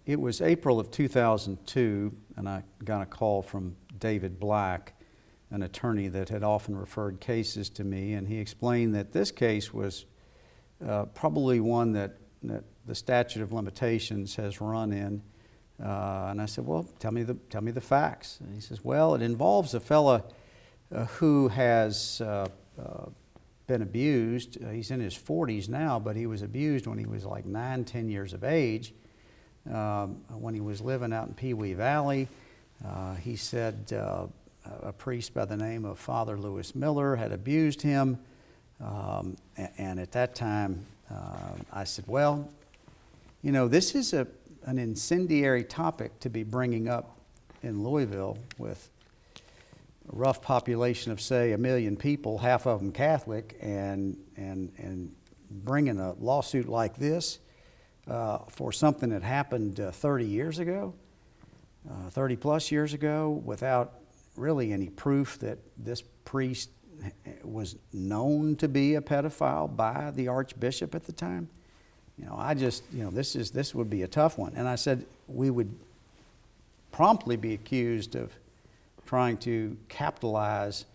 It was April of 2002, and I got a call from David Black, an attorney that had often referred cases to me, and he explained that this case was probably one that the statute of limitations has run in. And I said, well, tell me the facts. And he says, well, it involves a fella who has been abused. He's in his 40s now, but he was abused when he was like 9, 10 years of age. When he was living out in Pee Wee Valley. He said a priest by the name of Father Lewis Miller had abused him. And at that time, I said, well, you know, this is an incendiary topic to be bringing up in Louisville with a rough population of, say, 1 million people, half of them Catholic, and bringing a lawsuit like this for something that happened 30 years ago, 30 plus years ago, without really any proof that this priest was known to be a pedophile by the Archbishop at the time. You know, I just, you know, this would be a tough one. And I said we would promptly be accused of trying to capitalize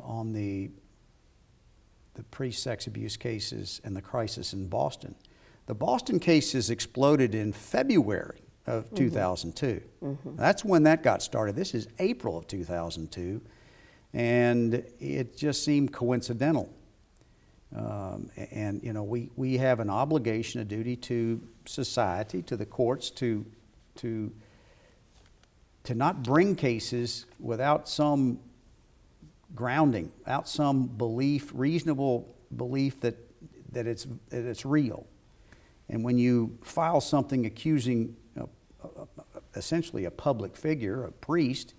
on the priest sex abuse cases and the crisis in Boston. The Boston cases exploded in February of 2002. Mm-hmm. That's when that got started. This is April of 2002, and it just seemed coincidental. And you know, we have an obligation, a duty to society, to the courts, to not bring cases without some grounding, without some belief, reasonable belief that it's real. And when you file something accusing essentially a public figure, a priest,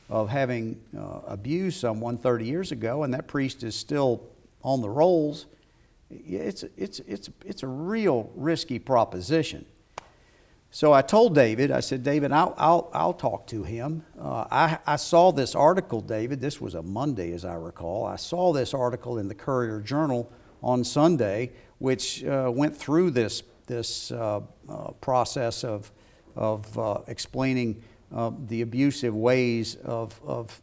of having abused someone 30 years ago, and that priest is still on the rolls, it's a real risky proposition. So I told David, I said, David, I'll talk to him. I saw this article, David. This was a Monday, as I recall. I saw this article in the Courier Journal on Sunday, which went through this process of explaining the abusive ways of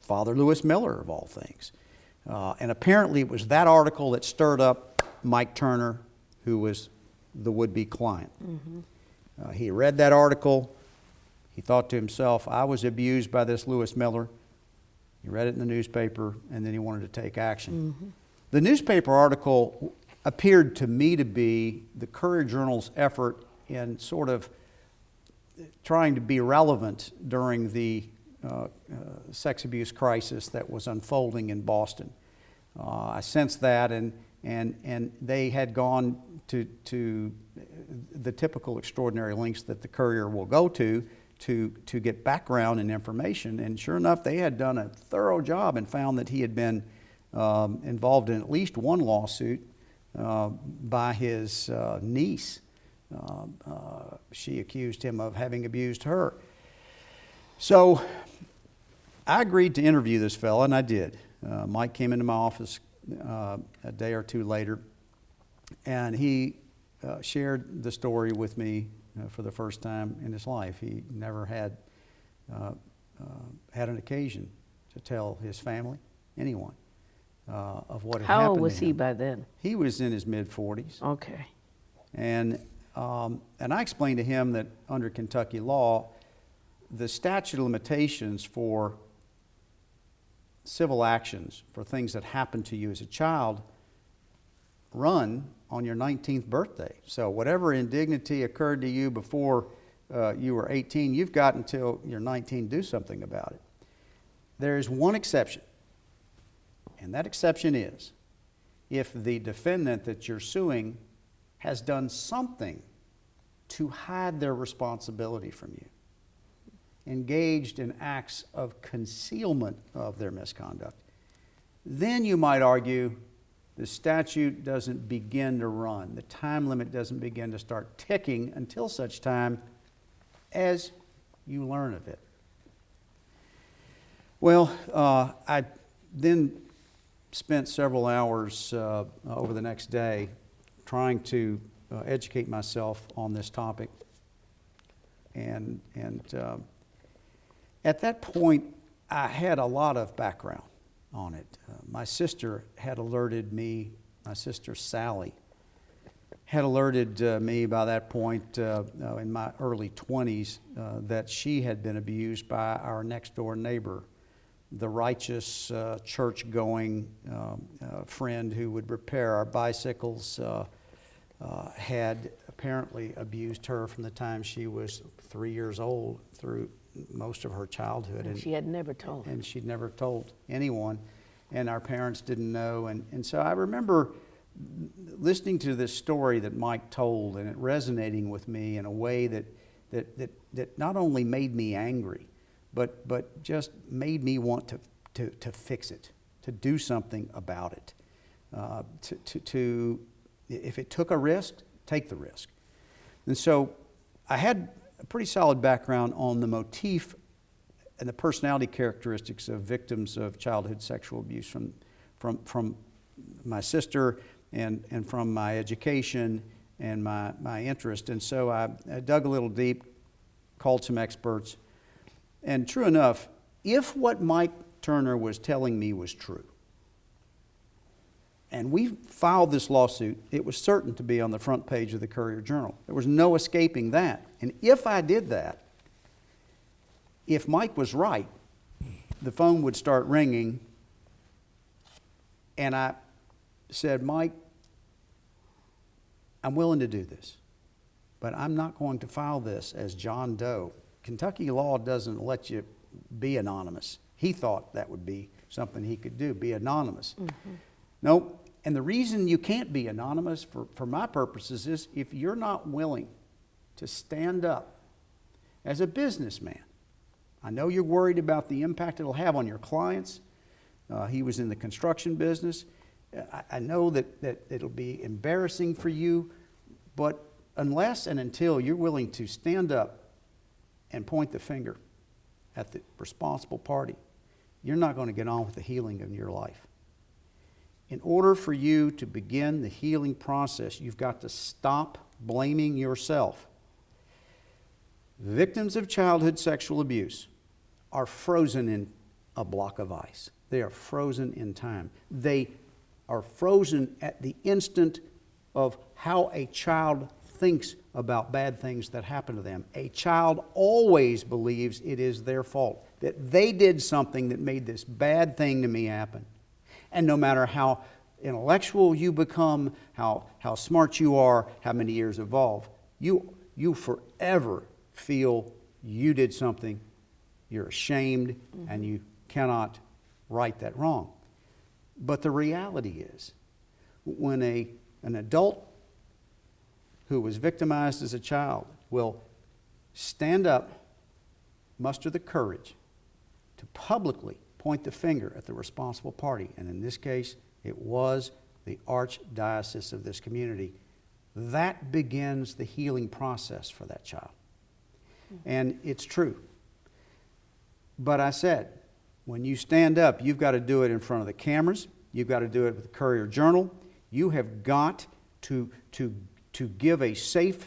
Father Lewis Miller, of all things. And apparently it was that article that stirred up Mike Turner, who was the would-be client. Mm-hmm. He read that article. He thought to himself, I was abused by this Lewis Miller. He read it in the newspaper, and then he wanted to take action. Mm-hmm. The newspaper article appeared to me to be the Courier Journal's effort in sort of trying to be relevant during the sex abuse crisis that was unfolding in Boston. I sensed that, and they had gone to the typical extraordinary lengths that the Courier will go to get background and information. And sure enough, they had done a thorough job and found that he had been involved in at least one lawsuit by his niece. She accused him of having abused her. So I agreed to interview this fella, and I did. Mike came into my office a day or two later, and he shared the story with me for the first time in his life. He never had an occasion to tell his family, anyone, of what had happened to him. How old was he by then? He was in his mid-40s. Okay. And I explained to him that under Kentucky law, the statute of limitations for civil actions, for things that happened to you as a child, run on your 19th birthday. So whatever indignity occurred to you before you were 18, you've got until you're 19 to do something about it. There is one exception, and that exception is if the defendant that you're suing has done something to hide their responsibility from you, engaged in acts of concealment of their misconduct, then you might argue the statute doesn't begin to run. The time limit doesn't begin to start ticking until such time as you learn of it. Well, I then spent several hours over the next day trying to educate myself on this topic. And at that point, I had a lot of background on it. My sister had alerted me, my sister Sally, had alerted me by that point in my early 20s that she had been abused by our next door neighbor, the righteous church-going friend who would repair our bicycles, had apparently abused her from the time she was 3 years old through most of her childhood. And she had never told. And she'd never told anyone, and our parents didn't know. And so I remember listening to this story that Mike told and it resonating with me in a way that not only made me angry, but just made me want to fix it, to do something about it, if it took a risk, take the risk. And so I had a pretty solid background on the motif and the personality characteristics of victims of childhood sexual abuse from my sister and from my education and my interest. And so I dug a little deep, called some experts, and true enough, if what Mike Turner was telling me was true, and we filed this lawsuit, it was certain to be on the front page of the Courier-Journal. There was no escaping that. And if I did that, if Mike was right, the phone would start ringing, and I said, Mike, I'm willing to do this, but I'm not going to file this as John Doe. Kentucky law doesn't let you be anonymous. He thought that would be something he could do, be anonymous. Mm-hmm. Nope. And the reason you can't be anonymous for my purposes is if you're not willing to stand up as a businessman. I know you're worried about the impact it'll have on your clients. He was in the construction business. I know that it'll be embarrassing for you, but unless and until you're willing to stand up and point the finger at the responsible party, you're not going to get on with the healing of your life. In order for you to begin the healing process, you've got to stop blaming yourself. Victims of childhood sexual abuse are frozen in a block of ice. They are frozen in time. They are frozen at the instant of how a child thinks about bad things that happen to them. A child always believes it is their fault, that they did something that made this bad thing to me happen. And no matter how intellectual you become, how smart you are, how many years evolve, you forever feel you did something, you're ashamed, mm-hmm. and you cannot right that wrong. But the reality is, when an adult who was victimized as a child will stand up, muster the courage to publicly point the finger at the responsible party, and in this case, it was the archdiocese of this community, that begins the healing process for that child. Mm-hmm. And it's true. But I said, when you stand up, you've got to do it in front of the cameras. You've got to do it with the Courier-Journal. You have got to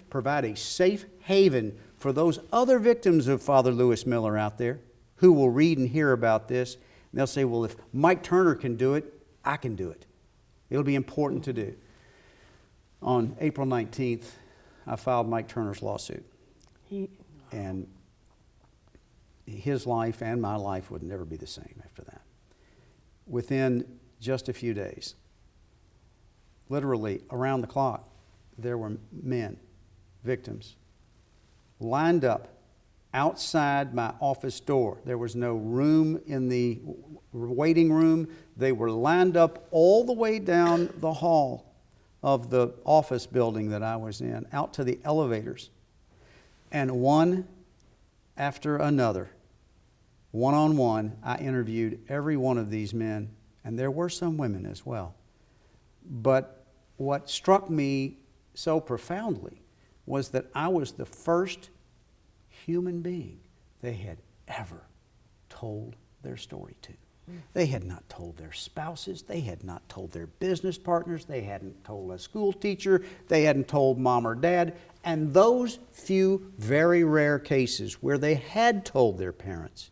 provide a safe haven for those other victims of Father Lewis Miller out there who will read and hear about this. And they'll say, well, if Mike Turner can do it, I can do it. It'll be important to do. On April 19th, I filed Mike Turner's lawsuit. And his life and my life would never be the same after that. Within just a few days, literally around the clock, there were men, victims, lined up outside my office door. There was no room in the waiting room. They were lined up all the way down the hall of the office building that I was in, out to the elevators. And one after another, one-on-one, I interviewed every one of these men, and there were some women as well. But what struck me so profoundly was that I was the first human being they had ever told their story to. They had not told their spouses. They had not told their business partners. They hadn't told a school teacher. They hadn't told mom or dad. And those few very rare cases where they had told their parents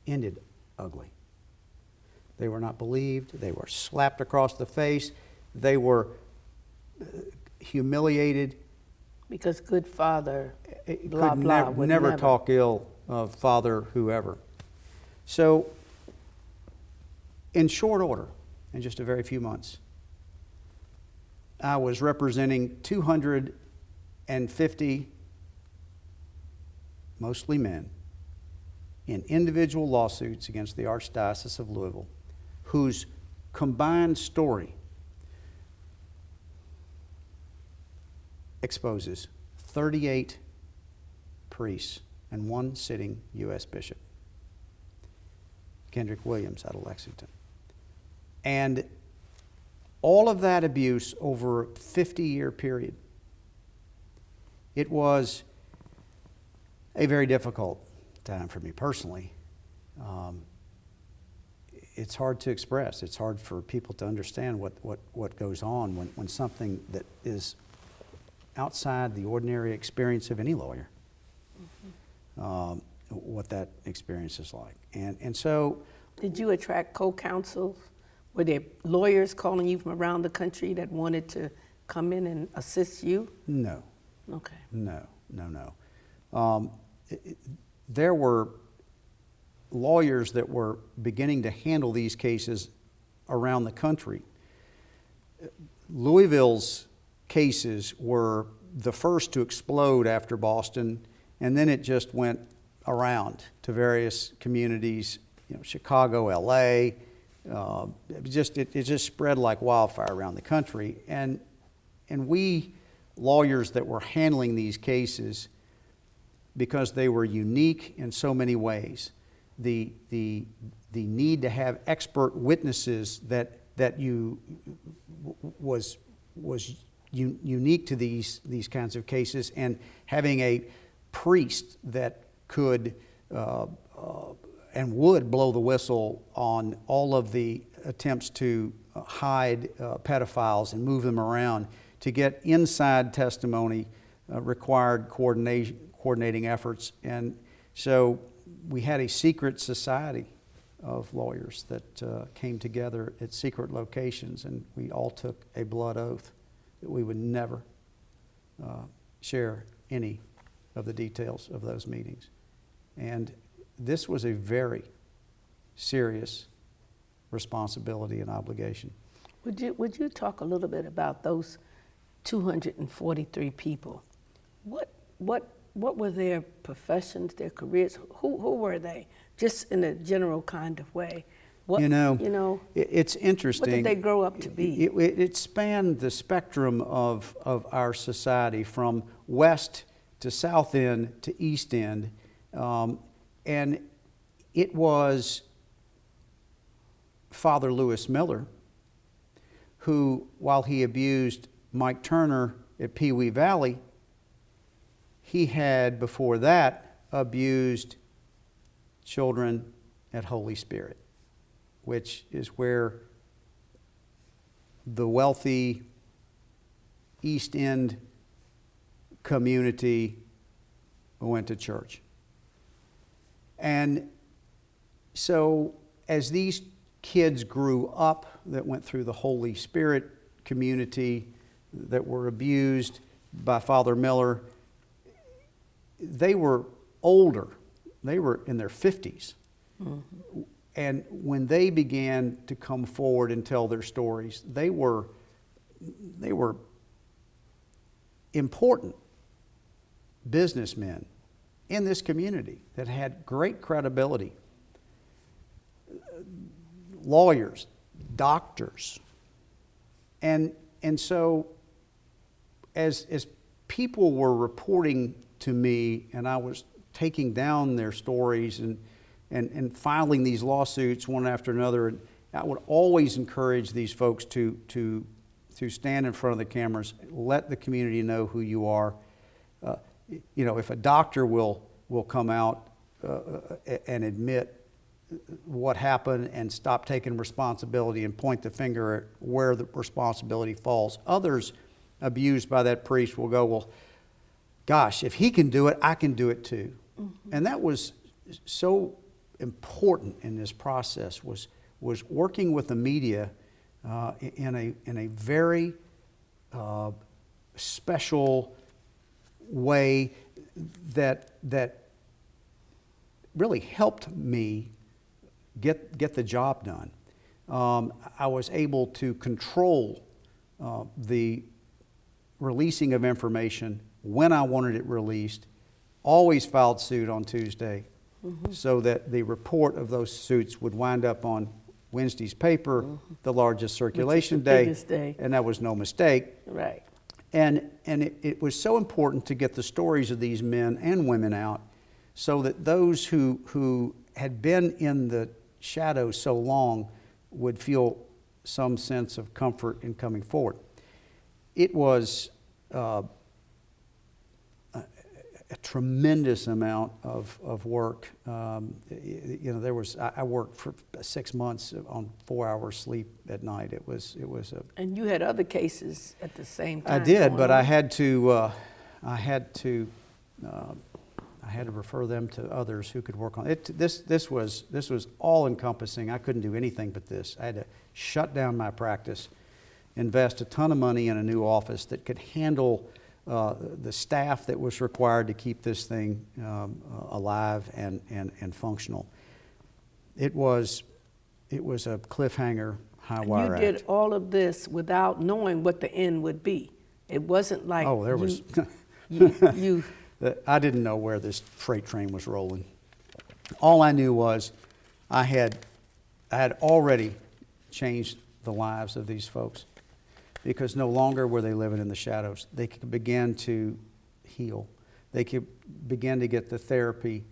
ended ugly. They were not believed. They were slapped across the face. They were humiliated. Because good father, blah, blah, would never talk ill of father whoever. So, in short order, in just a very few months, I was representing 250, mostly men, in individual lawsuits against the Archdiocese of Louisville, whose combined story exposes 38 priests and one sitting U.S. bishop, Kendrick Williams out of Lexington. And all of that abuse over a 50-year period. It was a very difficult time for me personally. It's hard to express. It's hard for people to understand what goes on when something that is outside the ordinary experience of any lawyer, what that experience is like. And so... Did you attract co-counsels? Were there lawyers calling you from around the country that wanted to come in and assist you? No. Okay. No. There were lawyers that were beginning to handle these cases around the country. Louisville's cases were the first to explode after Boston, and then it just went around to various communities, Chicago, LA. It just spread like wildfire around the country. And we lawyers that were handling these cases, because they were unique in so many ways, the need to have expert witnesses that was unique to these kinds of cases, and having a priest that could and would blow the whistle on all of the attempts to hide pedophiles and move them around, to get inside testimony required coordinating efforts. And so we had a secret society of lawyers that came together at secret locations, and we all took a blood oath that we would never share any of the details of those meetings. And this was a very serious responsibility and obligation. Would you talk a little bit about those 243 people? What were their professions, their careers? Who were they? Just in a general kind of way. It's interesting. What did they grow up to be? It spanned the spectrum of our society, from west to south end to east end. And it was Father Lewis Miller who, while he abused Mike Turner at Pee Wee Valley, he had before that abused children at Holy Spirit, which is where the wealthy East End community went to church. And so as these kids grew up that went through the Holy Spirit community, that were abused by Father Miller, they were older. They were in their 50s. Mm-hmm. And when they began to come forward and tell their stories, they were important businessmen in this community that had great credibility. Lawyers, doctors. And so as people were reporting to me, and I was taking down their stories and filing these lawsuits one after another, and I would always encourage these folks to stand in front of the cameras, let the community know who you are. If a doctor will come out and admit what happened and stop taking responsibility and point the finger at where the responsibility falls. Others abused by that priest will go, well, gosh, if he can do it, I can do it too. Mm-hmm. And that was so important in this process, was working with the media in a very special way that really helped me get the job done. I was able to control the releasing of information when I wanted it released, always filed suit on Tuesday, mm-hmm. so that the report of those suits would wind up on Wednesday's paper, mm-hmm. the largest circulation day, and that was no mistake. Right. And it was so important to get the stories of these men and women out, so that those who had been in the shadows so long would feel some sense of comfort in coming forward. It was a tremendous amount of work. You know, I worked for 6 months on 4 hours sleep at night. It was a. And you had other cases at the same time. I did, but I had to refer them to others who could work on it. This was all encompassing. I couldn't do anything but this. I had to shut down my practice, invest a ton of money in a new office that could handle the staff that was required to keep this thing alive and functional. It was a cliffhanger, high wire act. You did all of this without knowing what the end would be. It wasn't like you I didn't know where this freight train was rolling. All I knew was I had already changed the lives of these folks, because no longer were they living in the shadows. They could begin to heal. They could begin to get the therapy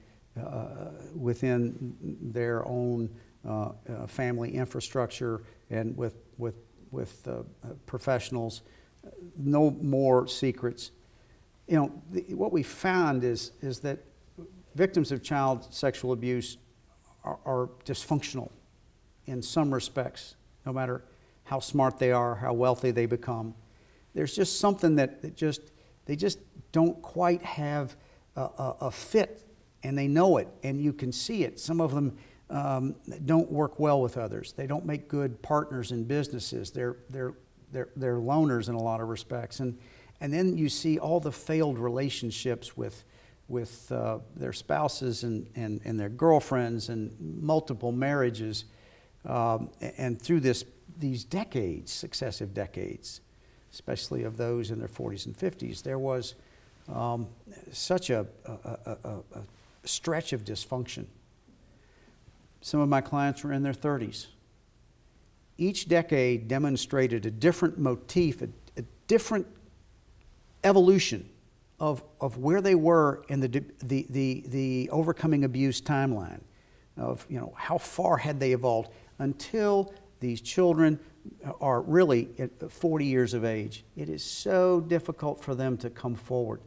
within their own family infrastructure and with professionals. No more secrets. You know, what we found is that victims of child sexual abuse are dysfunctional in some respects, no matter how smart they are, how wealthy they become. There's just something that they just don't quite have a fit, and they know it, and you can see it. Some of them don't work well with others. They don't make good partners in businesses. They're loners in a lot of respects, and then you see all the failed relationships with their spouses and their girlfriends and multiple marriages, and through these decades, successive decades, especially of those in their 40s and 50s, there was such a stretch of dysfunction. Some of my clients were in their 30s. Each decade demonstrated a different motif, a different evolution of where they were in the overcoming abuse timeline, of, you know, how far had they evolved, until these children are really at 40 years of age. It is so difficult for them to come forward.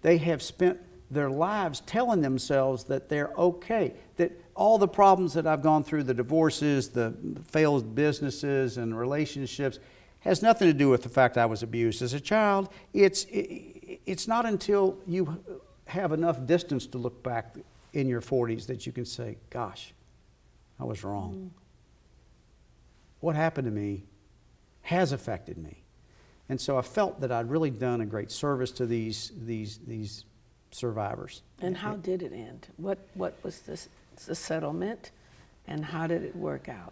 They have spent their lives telling themselves that they're okay, that all the problems that I've gone through, the divorces, the failed businesses and relationships, has nothing to do with the fact I was abused as a child. It's not until you have enough distance to look back in your 40s that you can say, gosh, I was wrong. Mm. What happened to me has affected me. And so I felt that I'd really done a great service to these survivors. And how did it end? What was the settlement, and how did it work out?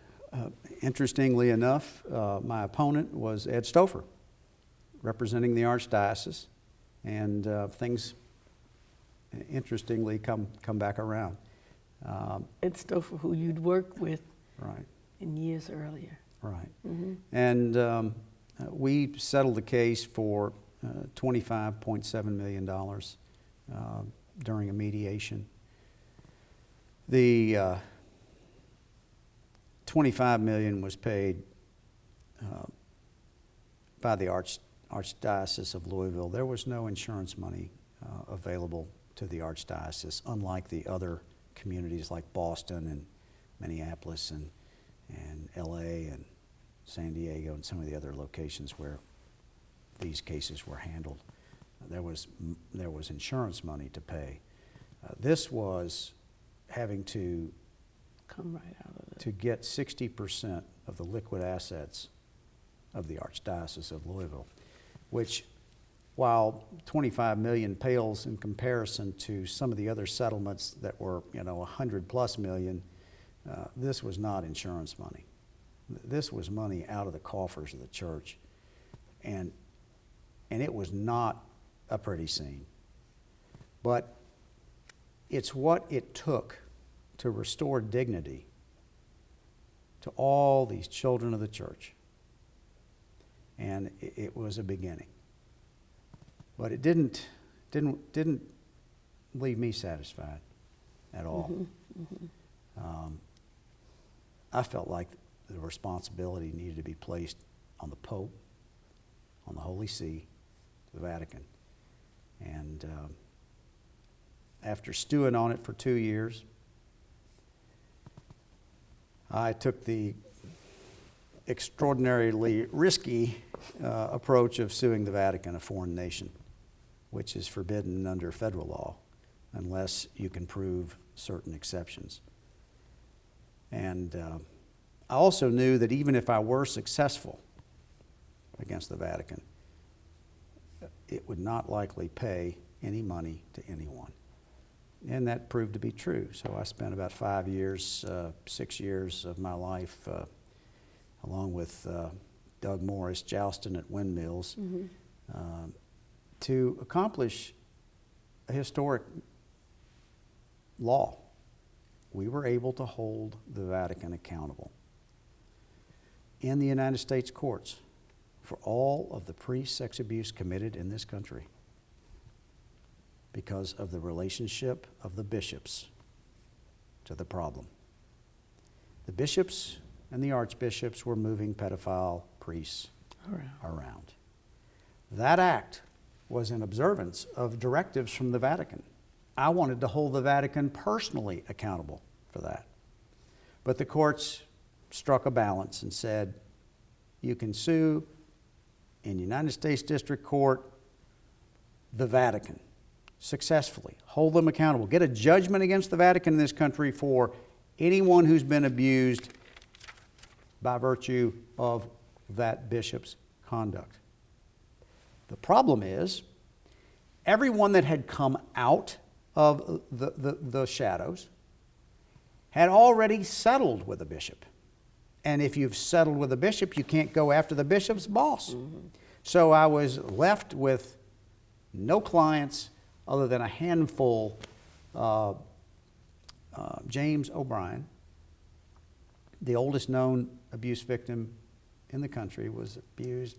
Interestingly enough, my opponent was Ed Stouffer, representing the Archdiocese, and things interestingly come back around. Ed Stouffer, who you'd worked with right in years earlier. Right. Mm-hmm. And we settled the case for $25.7 million during a mediation. The $25 million was paid by the Archdiocese of Louisville. There was no insurance money available to the Archdiocese, unlike the other communities like Boston Minneapolis and LA and San Diego and some of the other locations where these cases were handled. There was insurance money to pay. This was having to come right out of it. To get 60% of the liquid assets of the Archdiocese of Louisville, which, while 25 million pales in comparison to some of the other settlements that were, 100+ million, this was not insurance money. This was money out of the coffers of the church, and it was not a pretty scene. But it's what it took to restore dignity to all these children of the church. And it was a beginning. But it didn't leave me satisfied at all. I felt like the responsibility needed to be placed on the Pope, on the Holy See, the Vatican. And after stewing on it for 2 years, I took the extraordinarily risky approach of suing the Vatican, a foreign nation, which is forbidden under federal law unless you can prove certain exceptions. And I also knew that even if I were successful against the Vatican, it would not likely pay any money to anyone. And that proved to be true. So I spent about 5 years, 6 years of my life, along with Doug Morris, jousting at windmills to accomplish a historic law. We were able to hold the Vatican accountable in the United States courts for all of the pre-sex abuse committed in this country, because of the relationship of the bishops to the problem. The bishops and the archbishops were moving pedophile priests around. That act was in observance of directives from the Vatican. I wanted to hold the Vatican personally accountable for that. But the courts struck a balance and said, you can sue in United States District Court the Vatican successfully, hold them accountable, get a judgment against the Vatican in this country for anyone who's been abused by virtue of that bishop's conduct. The problem is, everyone that had come out of the shadows had already settled with a bishop. And if you've settled with a bishop, you can't go after the bishop's boss. So I was left with no clients other than a handful. James O'Brien, the oldest known abuse victim in the country, was abused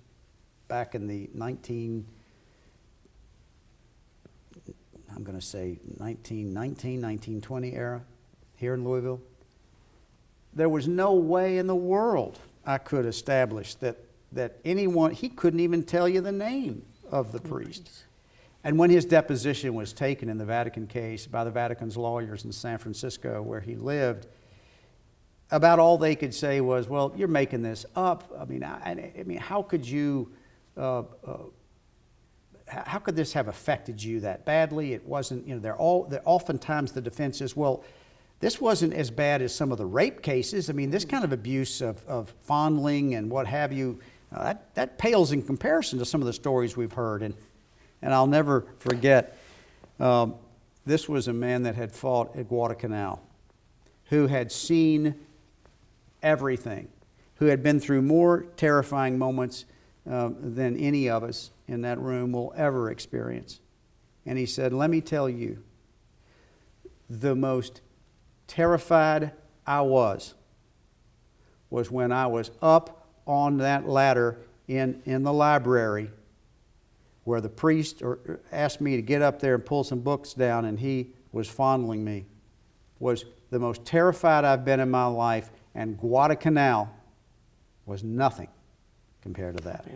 back in the 1920 era here in Louisville. There was no way in the world I could establish that anyone, he couldn't even tell you the name of the priest. And when his deposition was taken in the Vatican case by the Vatican's lawyers in San Francisco, where he lived, about all they could say was, well, you're making this up. I mean, how could you, how could this have affected you that badly? It wasn't, oftentimes the defense is, well, this wasn't as bad as some of the rape cases. I mean, this kind of abuse of fondling and what have you, that pales in comparison to some of the stories we've heard. And I'll never forget, this was a man that had fought at Guadalcanal, who had seen everything, who had been through more terrifying moments than any of us in that room will ever experience. And he said, let me tell you, the most terrified I was when I was up on that ladder in the library where the priest asked me to get up there and pull some books down, and he was fondling me. Was the most terrified I've been in my life, and Guadalcanal was nothing compared to that.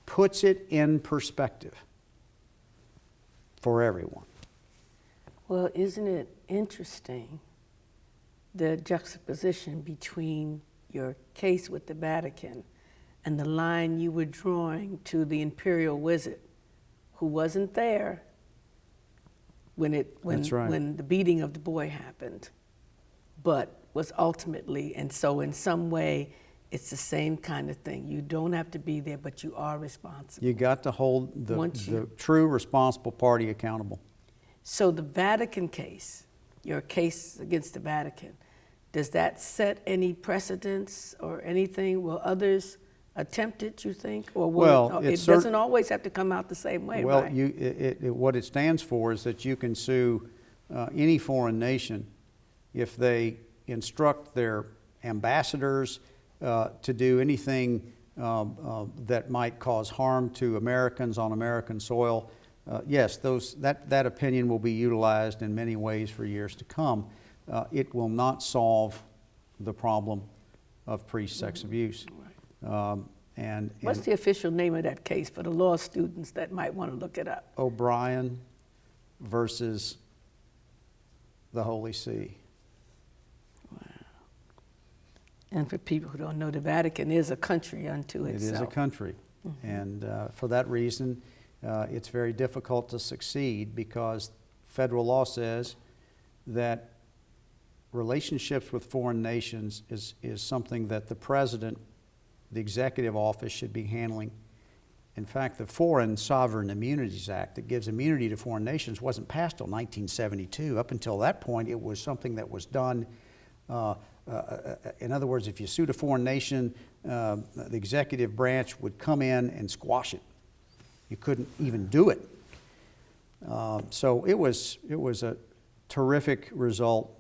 Puts it in perspective for everyone. Well, isn't it interesting the juxtaposition between your case with the Vatican and the line you were drawing to the imperial visit, who wasn't there That's right. when the beating of the boy happened, but was ultimately, and so in some way, it's the same kind of thing. You don't have to be there, but you are responsible. You got to hold the You- true responsible party accountable. So the Vatican case, your case against the Vatican, does that set any precedents or anything? Will others attempt it, you think? Or will Well, it doesn't always have to come out the same way, Well, right? what it stands for is that you can sue any foreign nation if they instruct their ambassadors to do anything that might cause harm to Americans on American soil. Yes, that opinion will be utilized in many ways for years to come. It will not solve the problem of priest sex abuse. And What's the official name of that case for the law students that might want to look it up? O'Brien versus the Holy See. And for people who don't know, the Vatican is a country unto itself. It is a country. And for that reason, it's very difficult to succeed because federal law says that relationships with foreign nations is something that the president, the executive office, should be handling. In fact, the Foreign Sovereign Immunities Act that gives immunity to foreign nations wasn't passed till 1972. Up until that point, it was something that was done. In other words, if you sued a foreign nation, the executive branch would come in and squash it. You couldn't even do it. So it was a terrific result,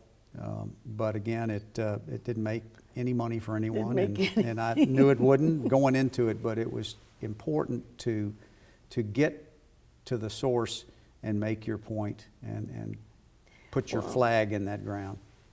but again, it didn't make any money for anyone, and I knew it wouldn't going into it. But it was important to get to the source and make your point and put your flag in that ground.